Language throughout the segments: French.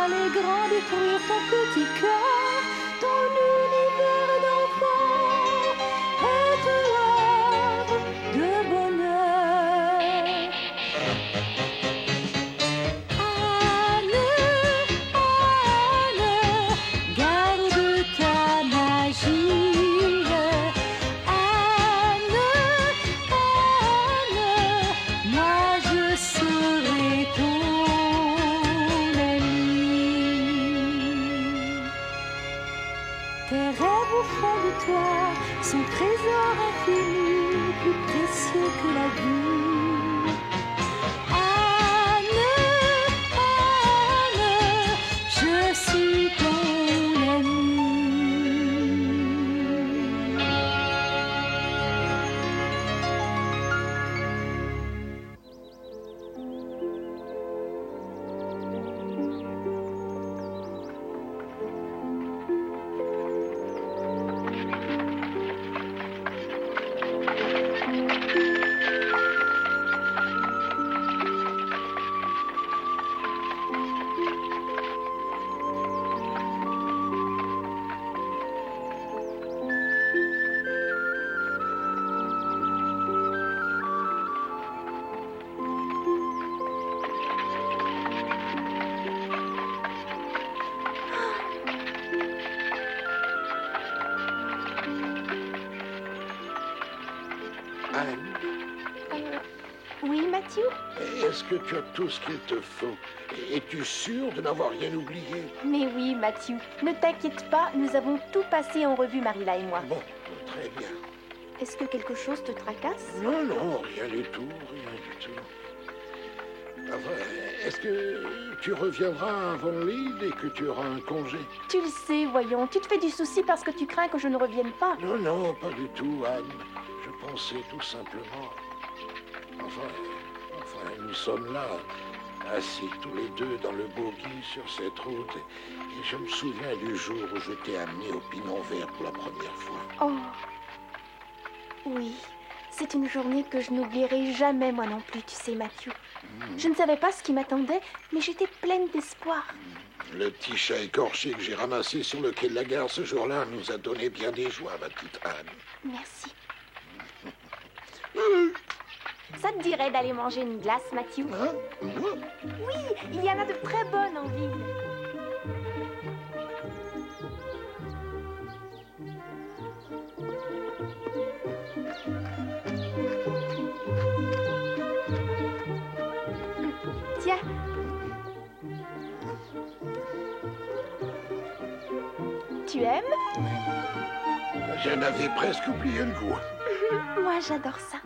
les grands détruire ton petit cœur, ton univers d'enfant et te havre de bonheur. Anne, Anne, garde ta magie. Anne, Anne, moi je serai ton ami. Tes rêves au fond de toi sont trésors infinis, plus précieux que la vie. Anne, Anne, je suis ton ami. Anne, Oui, Mathieu? est-ce que tu as tout ce qu'il te faut? Es-tu sûre de n'avoir rien oublié? Mais oui, Mathieu. Ne t'inquiète pas, nous avons tout passé en revue, Marilla et moi. Bon, très bien. Est-ce que quelque chose te tracasse? Non, non, rien du tout, rien du tout. Enfin, est-ce que tu reviendras avant l'île et que tu auras un congé? Tu le sais, voyons. Tu te fais du souci parce que tu crains que je ne revienne pas. Non, non, pas du tout, Anne. Je pensais tout simplement... Enfin, nous sommes là, assis tous les deux dans le bogie sur cette route. Et je me souviens du jour où je t'ai amené au Pinon Vert pour la première fois. Oh. Oui. C'est une journée que je n'oublierai jamais, moi non plus, tu sais, Mathieu. Je ne savais pas ce qui m'attendait, mais j'étais pleine d'espoir. Le petit chat écorché que j'ai ramassé sur le quai de la gare ce jour-là nous a donné bien des joies, ma petite Anne. Merci. Ça te dirait d'aller manger une glace, Mathieu? Hein? Moi? Oui, il y en a de très bonnes en ville. Tiens. Tu aimes? J'en avais presque oublié le goût. Moi, j'adore ça.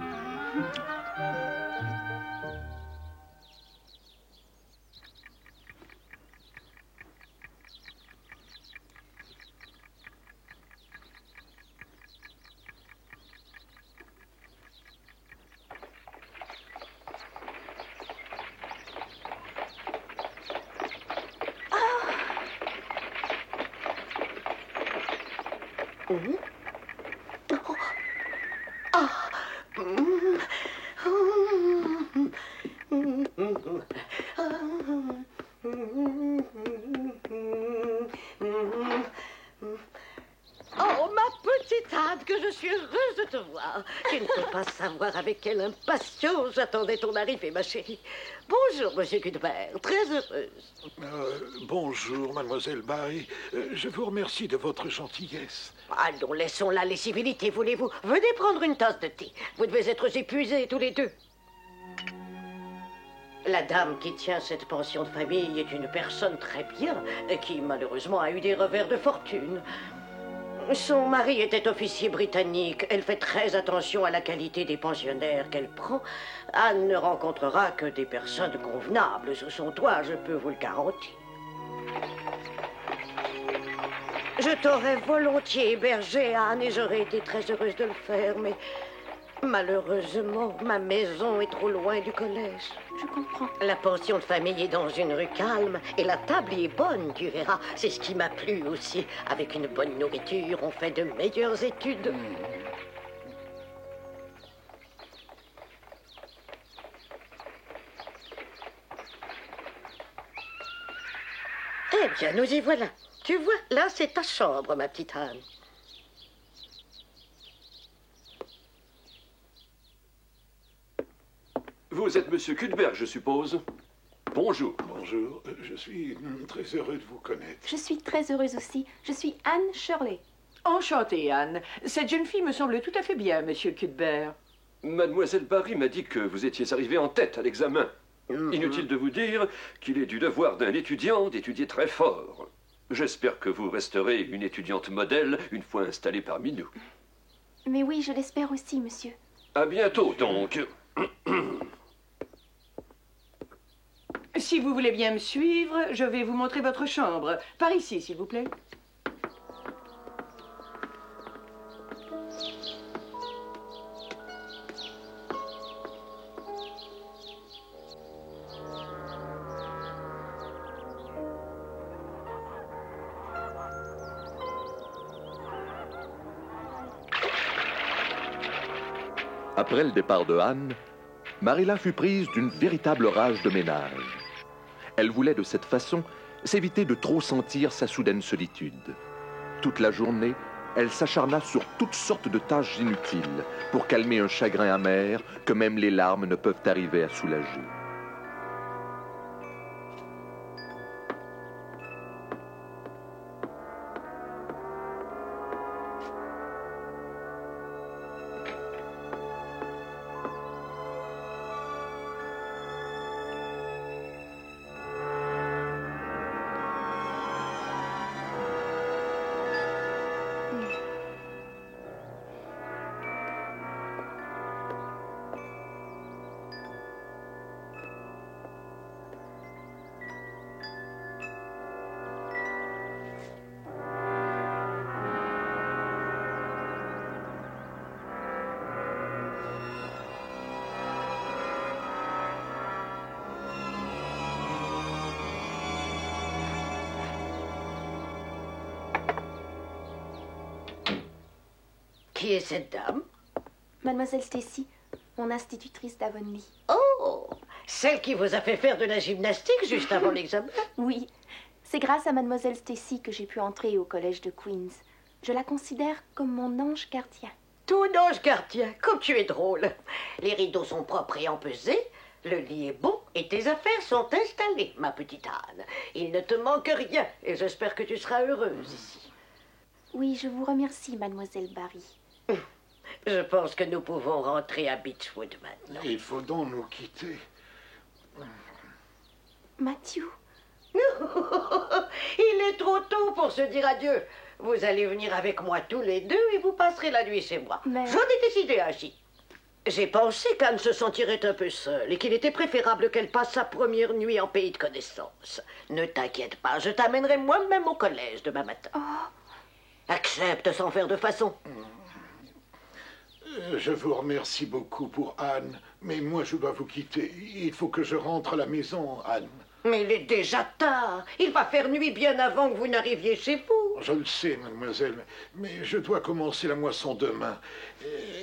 Oh, ma petite Anne, que je suis heureuse de te voir. Tu ne peux pas savoir avec quelle impatience j'attendais ton arrivée, ma chérie. Bonjour, monsieur Cuthbert, très heureuse. Bonjour, mademoiselle Barry. Je vous remercie de votre gentillesse. Allons, laissons là les civilités, voulez-vous? Venez prendre une tasse de thé. Vous devez être épuisés tous les deux. La dame qui tient cette pension de famille est une personne très bien, qui malheureusement a eu des revers de fortune. Son mari était officier britannique. Elle fait très attention à la qualité des pensionnaires qu'elle prend. Anne ne rencontrera que des personnes convenables sous son toit, je peux vous le garantir. Je t'aurais volontiers hébergée, Anne, et j'aurais été très heureuse de le faire, mais malheureusement, ma maison est trop loin du collège. Je comprends. La pension de famille est dans une rue calme et la table y est bonne, tu verras. C'est ce qui m'a plu aussi. Avec une bonne nourriture, on fait de meilleures études. Eh bien, nous y voilà. Tu vois, là, c'est ta chambre, ma petite Anne. Vous êtes Monsieur Cuthbert, je suppose. Bonjour. Bonjour, je suis très heureux de vous connaître. Je suis très heureuse aussi. Je suis Anne Shirley. Enchantée, Anne. Cette jeune fille me semble tout à fait bien, monsieur Cuthbert. Mademoiselle Barry m'a dit que vous étiez arrivé en tête à l'examen. Inutile de vous dire qu'il est du devoir d'un étudiant d'étudier très fort. J'espère que vous resterez une étudiante modèle une fois installée parmi nous. Mais oui, je l'espère aussi, monsieur. À bientôt, donc. Si vous voulez bien me suivre, je vais vous montrer votre chambre. Par ici, s'il vous plaît. Après le départ de Anne, Marilla fut prise d'une véritable rage de ménage. Elle voulait de cette façon s'éviter de trop sentir sa soudaine solitude. Toute la journée, elle s'acharna sur toutes sortes de tâches inutiles pour calmer un chagrin amer que même les larmes ne peuvent arriver à soulager. Qui est cette dame? Mademoiselle Stacy, mon institutrice d'Avonlea. Oh, celle qui vous a fait faire de la gymnastique juste avant l'examen? Oui, c'est grâce à Mademoiselle Stacy que j'ai pu entrer au collège de Queens. Je la considère comme mon ange gardien. Ton ange gardien, comme tu es drôle. Les rideaux sont propres et empesés, le lit est bon et tes affaires sont installées, ma petite Anne. Il ne te manque rien et j'espère que tu seras heureuse ici. Oui, je vous remercie, Mademoiselle Barry. Je pense que nous pouvons rentrer à Beechwood maintenant. Il faut donc nous quitter. Matthew, Il est trop tôt pour se dire adieu. Vous allez venir avec moi tous les deux et vous passerez la nuit chez moi. Mais- J'en ai décidé ainsi. J'ai pensé qu'Anne se sentirait un peu seule et qu'il était préférable qu'elle passe sa première nuit en pays de connaissance. Ne t'inquiète pas, je t'amènerai moi-même au collège demain matin. Accepte sans faire de façon. Je vous remercie beaucoup pour Anne, mais moi je dois vous quitter. Il faut que je rentre à la maison, Anne. Mais il est déjà tard. Il va faire nuit bien avant que vous n'arriviez chez vous. Je le sais, mademoiselle, mais je dois commencer la moisson demain.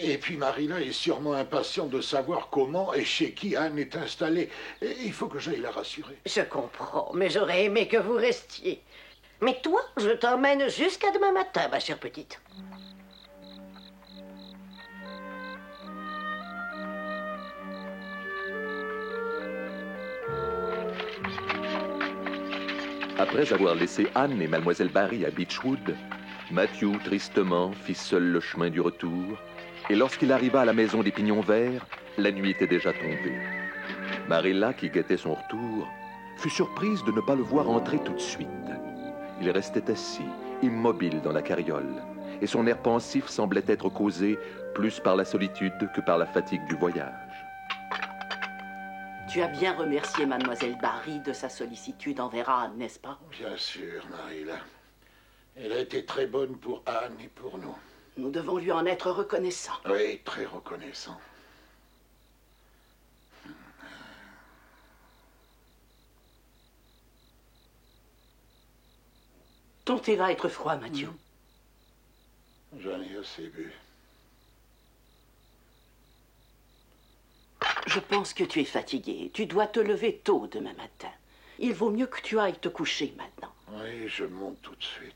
Et puis Marilla est sûrement impatiente de savoir comment et chez qui Anne est installée. Et il faut que j'aille la rassurer. Je comprends, mais j'aurais aimé que vous restiez. Mais toi, je t'emmène jusqu'à demain matin, ma chère petite. Après avoir laissé Anne et Mademoiselle Barry à Beechwood, Matthew, tristement, fit seul le chemin du retour, et lorsqu'il arriva à la maison des Pignons Verts, la nuit était déjà tombée. Marilla, qui guettait son retour, fut surprise de ne pas le voir entrer tout de suite. Il restait assis, immobile dans la carriole, et son air pensif semblait être causé plus par la solitude que par la fatigue du voyage. Tu as bien remercié Mademoiselle Barry de sa sollicitude envers Anne, n'est-ce pas? Bien sûr, Marilla. Elle a été très bonne pour Anne et pour nous. Nous devons lui en être reconnaissants. Oui, très reconnaissant. Ton thé va être froid, Matthew. J'en ai assez bu. Je pense que tu es fatigué. Tu dois te lever tôt demain matin. Il vaut mieux que tu ailles te coucher maintenant. Oui, je monte tout de suite.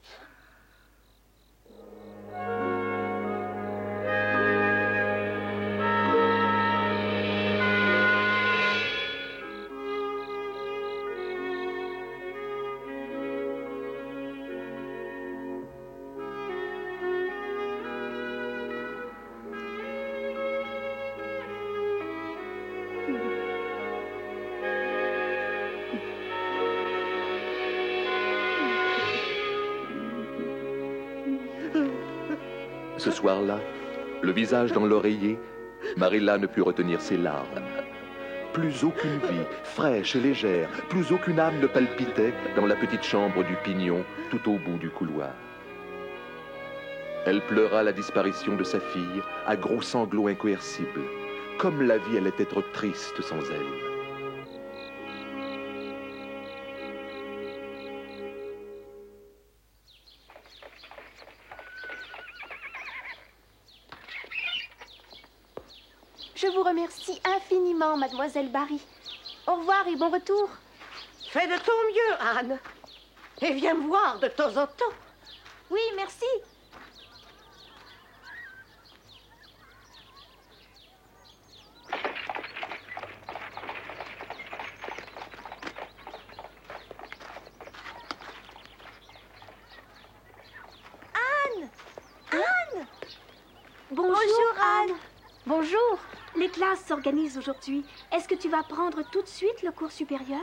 Ce soir-là, le visage dans l'oreiller, Marilla ne put retenir ses larmes. Plus aucune vie, fraîche et légère, plus aucune âme ne palpitait dans la petite chambre du pignon tout au bout du couloir. Elle pleura la disparition de sa fille à gros sanglots incoercibles, comme la vie allait être triste sans elle. Je vous remercie infiniment, mademoiselle Barry. Au revoir et bon retour. Fais de ton mieux, Anne. Et viens me voir de temps en temps. Oui, merci. Anne! Anne! Bonjour, Anne. Bonjour. Les classes s'organisent aujourd'hui. Est-ce que tu vas prendre tout de suite le cours supérieur?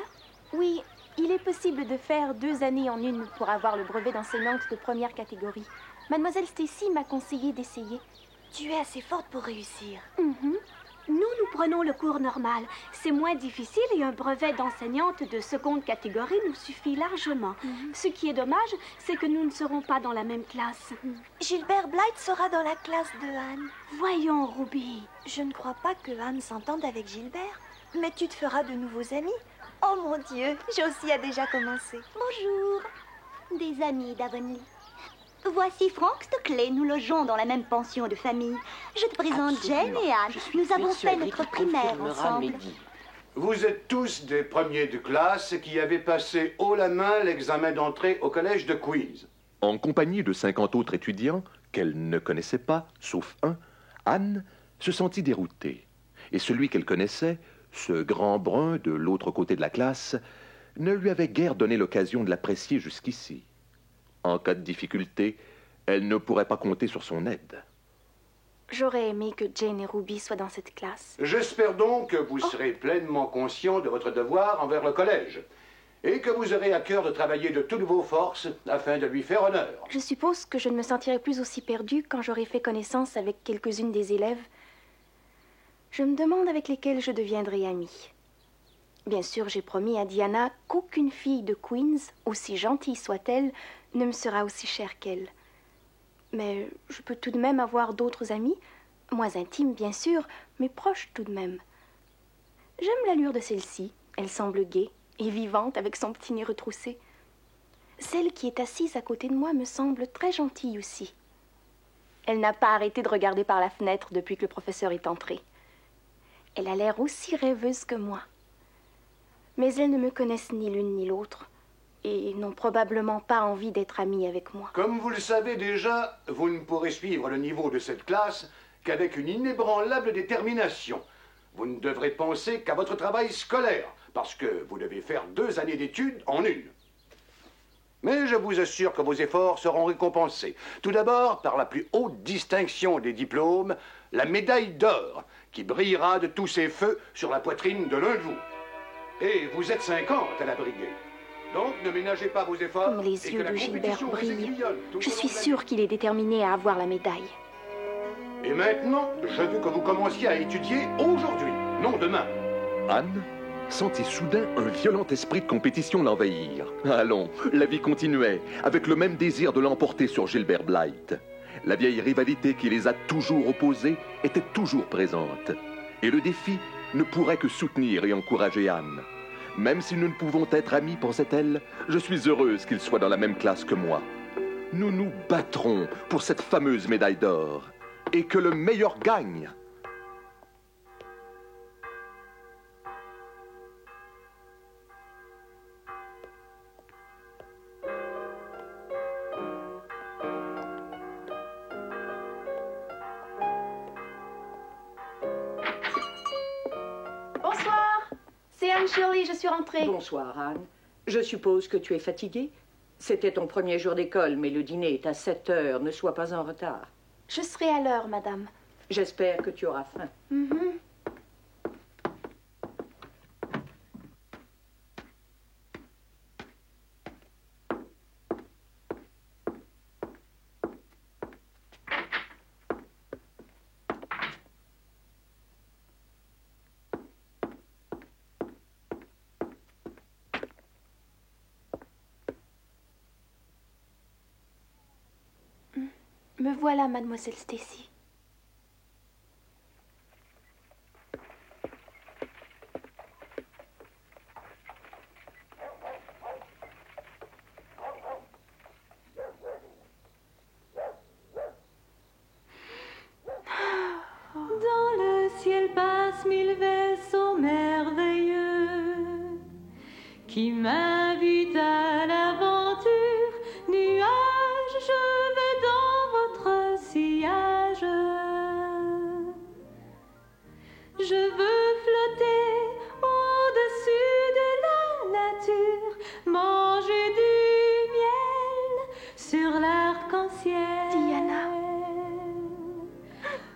Oui, il est possible de faire 2 années en une pour avoir le brevet d'enseignante de première catégorie. Mademoiselle Stacy m'a conseillé d'essayer. Tu es assez forte pour réussir. Nous prenons le cours normal. C'est moins difficile et un brevet d'enseignante de seconde catégorie nous suffit largement. Ce qui est dommage, c'est que nous ne serons pas dans la même classe. Gilbert Blythe sera dans la classe de Anne. Voyons, Ruby. Je ne crois pas que Anne s'entende avec Gilbert, mais tu te feras de nouveaux amis. Oh mon Dieu, Josie a déjà commencé. Bonjour, des amis d'Avonlea. Voici Frank Stockley, nous logeons dans la même pension de famille. Je te présente Jane et Anne. Nous avons fait notre primaire ensemble. Vous êtes tous des premiers de classe qui avaient passé haut la main l'examen d'entrée au collège de Queens. En compagnie de 50 autres étudiants qu'elle ne connaissait pas, sauf un, Anne se sentit déroutée. Et celui qu'elle connaissait, ce grand brun de l'autre côté de la classe, ne lui avait guère donné l'occasion de l'apprécier jusqu'ici. En cas de difficulté, elle ne pourrait pas compter sur son aide. J'aurais aimé que Jane et Ruby soient dans cette classe. J'espère donc que vous serez pleinement conscient de votre devoir envers le collège et que vous aurez à cœur de travailler de toutes vos forces afin de lui faire honneur. Je suppose que je ne me sentirai plus aussi perdue quand j'aurai fait connaissance avec quelques-unes des élèves. Je me demande avec lesquelles je deviendrai amie. Bien sûr, j'ai promis à Diana qu'aucune fille de Queens, aussi gentille soit-elle, ne me sera aussi chère qu'elle. Mais je peux tout de même avoir d'autres amis, moins intimes bien sûr, mais proches tout de même. J'aime l'allure de celle-ci. Elle semble gaie et vivante avec son petit nez retroussé. Celle qui est assise à côté de moi me semble très gentille aussi. Elle n'a pas arrêté de regarder par la fenêtre depuis que le professeur est entré. Elle a l'air aussi rêveuse que moi. Mais elles ne me connaissent ni l'une ni l'autre et n'ont probablement pas envie d'être amies avec moi. Comme vous le savez déjà, vous ne pourrez suivre le niveau de cette classe qu'avec une inébranlable détermination. Vous ne devrez penser qu'à votre travail scolaire, parce que vous devez faire 2 années d'études en une. Mais je vous assure que vos efforts seront récompensés. Tout d'abord par la plus haute distinction des diplômes, la médaille d'or, qui brillera de tous ses feux sur la poitrine de l'un de vous. Et vous êtes 50 à la briguer. Donc ne ménagez pas vos efforts. Comme les yeux de Gilbert brillent, je suis sûre qu'il est déterminé à avoir la médaille. Et maintenant, je veux que vous commenciez à étudier aujourd'hui, non demain. Anne sentit soudain un violent esprit de compétition l'envahir. Allons, la vie continuait, avec le même désir de l'emporter sur Gilbert Blythe. La vieille rivalité qui les a toujours opposés était toujours présente. Et le défi ne pourrait que soutenir et encourager Anne. Même si nous ne pouvons être amis, pensait-elle, je suis heureuse qu'il soit dans la même classe que moi. Nous nous battrons pour cette fameuse médaille d'or. Et que le meilleur gagne. Shirley, je suis rentrée. Bonsoir, Anne. Je suppose que tu es fatiguée. C'était ton premier jour d'école, mais le dîner est à 7 heures. Ne sois pas en retard. Je serai à l'heure, madame. J'espère que tu auras faim. Me voilà, mademoiselle Stacy. Dans le ciel passent 1000 vaisseaux merveilleux qui m'invitent à l'aventure. Nuages, je vais dans votre sillage. Je veux flotter au-dessus de la nature, manger du miel sur l'arc-en-ciel. Diana.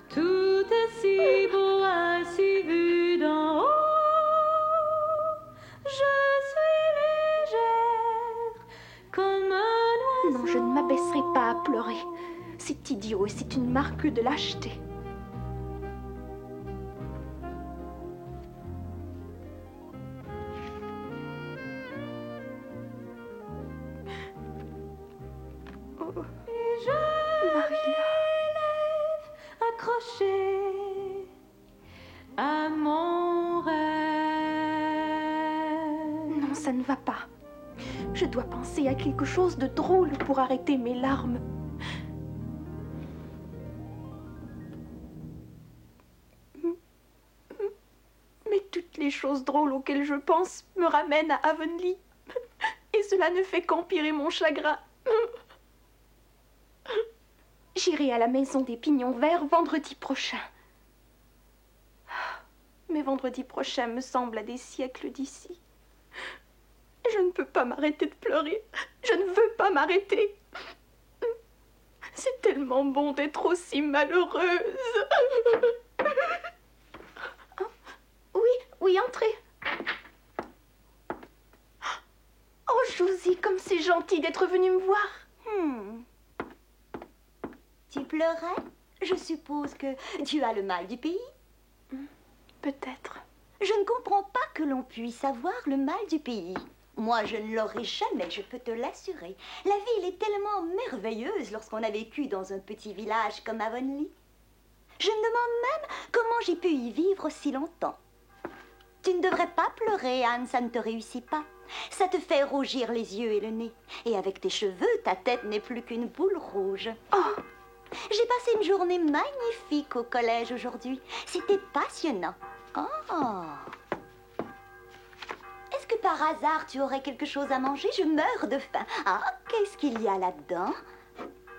Tout est si beau, ainsi vu d'en haut. Je suis légère comme un oiseau. Non, je ne m'abaisserai pas à pleurer. C'est idiot et c'est une marque de lâcheté. Et je m'élève accrochée à mon rêve. Non, ça ne va pas. Je dois penser à quelque chose de drôle pour arrêter mes larmes. Mais toutes les choses drôles auxquelles je pense me ramènent à Avonlea. Et cela ne fait qu'empirer mon chagrin. J'irai à la maison des Pignons Verts vendredi prochain. Mais vendredi prochain me semble à des siècles d'ici. Je ne peux pas m'arrêter de pleurer. Je ne veux pas m'arrêter. C'est tellement bon d'être aussi malheureuse. Oui, entrez. Oh, Josie, comme c'est gentil d'être venue me voir. Tu pleurais? Je suppose que tu as le mal du pays. Peut-être. Je ne comprends pas que l'on puisse avoir le mal du pays. Moi, je ne l'aurai jamais, je peux te l'assurer. La ville est tellement merveilleuse lorsqu'on a vécu dans un petit village comme Avonlea. Je me demande même comment j'ai pu y vivre si longtemps. Tu ne devrais pas pleurer, Anne, ça ne te réussit pas. Ça te fait rougir les yeux et le nez. Et avec tes cheveux, ta tête n'est plus qu'une boule rouge. Oh! J'ai passé une journée magnifique au collège aujourd'hui. C'était passionnant. Oh! Est-ce que par hasard tu aurais quelque chose à manger? Je meurs de faim. Ah, qu'est-ce qu'il y a là-dedans?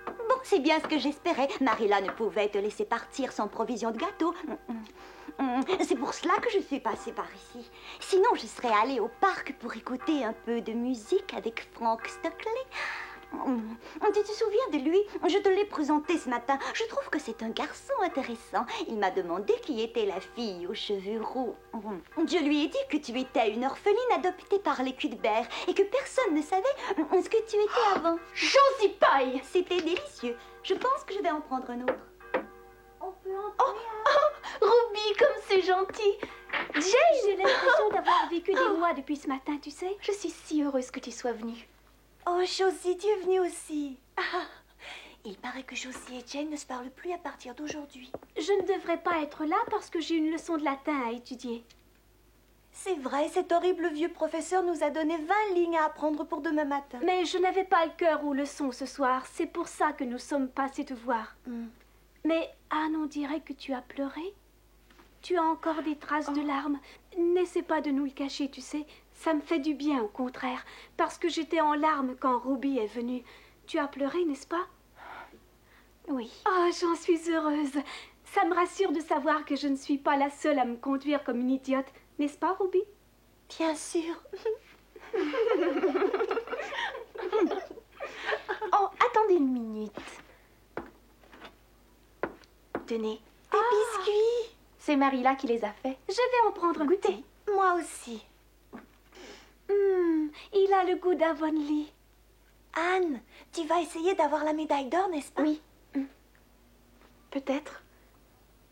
Bon, c'est bien ce que j'espérais. Marilla ne pouvait te laisser partir sans provision de gâteau. C'est pour cela que je suis passée par ici. Sinon, je serais allée au parc pour écouter un peu de musique avec Frank Stockley. Tu te souviens de lui? Je te l'ai présenté ce matin. Je trouve que c'est un garçon intéressant. Il m'a demandé qui était la fille aux cheveux roux. Je lui ai dit que tu étais une orpheline adoptée par les Cuthbert et que personne ne savait ce que tu étais avant. Josie Pye! C'était délicieux. Je pense que je vais en prendre un autre. On peut en prendre Ruby, comme c'est gentil! Jane! J'ai l'impression d'avoir vécu des mois depuis ce matin, tu sais. Je suis si heureuse que tu sois venue. Oh, Josie, tu es venue aussi. Ah, il paraît que Josie et Jane ne se parlent plus à partir d'aujourd'hui. Je ne devrais pas être là parce que j'ai une leçon de latin à étudier. C'est vrai, cet horrible vieux professeur nous a donné 20 lignes à apprendre pour demain matin. Mais je n'avais pas le cœur aux leçons ce soir. C'est pour ça que nous sommes passés te voir. Mais Anne, on dirait que tu as pleuré. Tu as encore des traces de larmes. N'essaie pas de nous le cacher, tu sais. Ça me fait du bien, au contraire, parce que j'étais en larmes quand Ruby est venue. Tu as pleuré, n'est-ce pas? Oui. Oh, j'en suis heureuse. Ça me rassure de savoir que je ne suis pas la seule à me conduire comme une idiote. N'est-ce pas, Ruby? Bien sûr. Oh, attendez une minute. Tenez. Des biscuits. C'est Marilla qui les a faits. Je vais en prendre un goûter. Moi aussi. Il a le goût d'Avonlea. Anne, tu vas essayer d'avoir la médaille d'or, n'est-ce pas? Oui. Peut-être.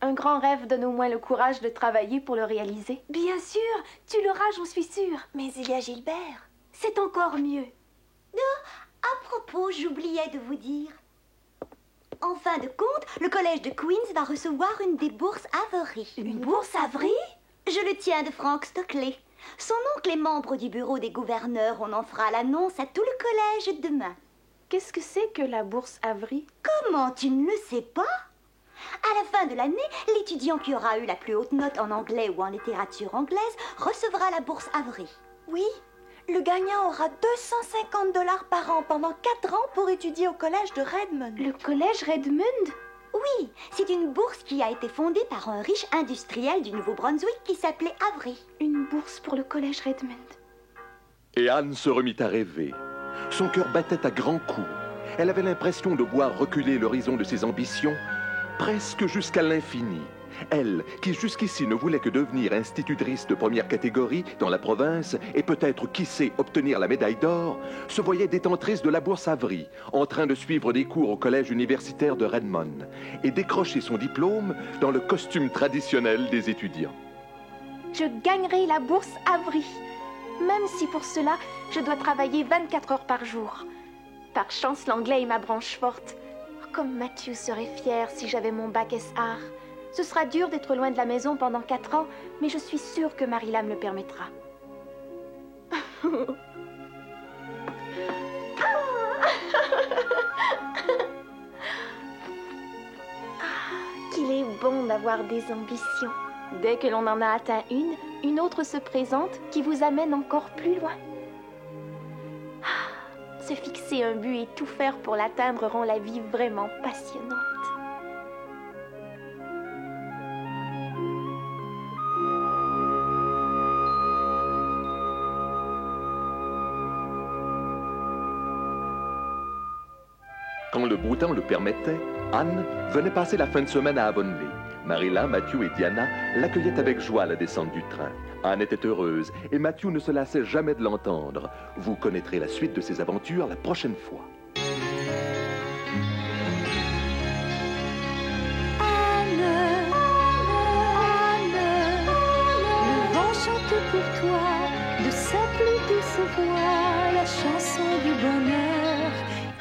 Un grand rêve donne au moins le courage de travailler pour le réaliser. Bien sûr, tu l'auras, j'en suis sûre. Mais il y a Gilbert. C'est encore mieux. À propos, j'oubliais de vous dire. En fin de compte, le collège de Queens va recevoir une des bourses Avery. Une bourse Avery? Je le tiens de Frank Stockley. Son oncle est membre du bureau des gouverneurs. On en fera l'annonce à tout le collège demain. Qu'est-ce que c'est que la bourse Avery? Comment, tu ne le sais pas? À la fin de l'année, l'étudiant qui aura eu la plus haute note en anglais ou en littérature anglaise recevra la bourse Avery. Oui, le gagnant aura 250 $ par an pendant 4 ans pour étudier au collège de Redmond. Le collège Redmond? Oui, c'est une bourse qui a été fondée par un riche industriel du Nouveau-Brunswick qui s'appelait Avery. Une bourse pour le collège Redmond. Et Anne se remit à rêver. Son cœur battait à grands coups. Elle avait l'impression de voir reculer l'horizon de ses ambitions, presque jusqu'à l'infini. Elle, qui jusqu'ici ne voulait que devenir institutrice de première catégorie dans la province et peut-être, qui sait, obtenir la médaille d'or, se voyait détentrice de la bourse Avery, en train de suivre des cours au collège universitaire de Redmond et décrocher son diplôme dans le costume traditionnel des étudiants. Je gagnerai la bourse Avery, même si pour cela, je dois travailler 24 heures par jour. Par chance, l'anglais est ma branche forte. Comme Matthew serait fier si j'avais mon bac SR. Ce sera dur d'être loin de la maison pendant 4 ans, mais je suis sûre que Marilla me le permettra. Qu'il est bon d'avoir des ambitions. Dès que l'on en a atteint une autre se présente qui vous amène encore plus loin. Se fixer un but et tout faire pour l'atteindre rend la vie vraiment passionnante. Quand le beau temps le permettait, Anne venait passer la fin de semaine à Avonlea. Marilla, Matthew et Diana l'accueillaient avec joie à la descente du train. Anne était heureuse et Matthew ne se lassait jamais de l'entendre. Vous connaîtrez la suite de ses aventures la prochaine fois. Anne, le vent chante pour toi de sa plus douce voix la chanson du bonheur.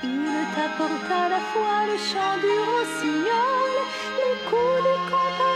Il t'apporte à la fois le chant du rossignol, les coups des campagnes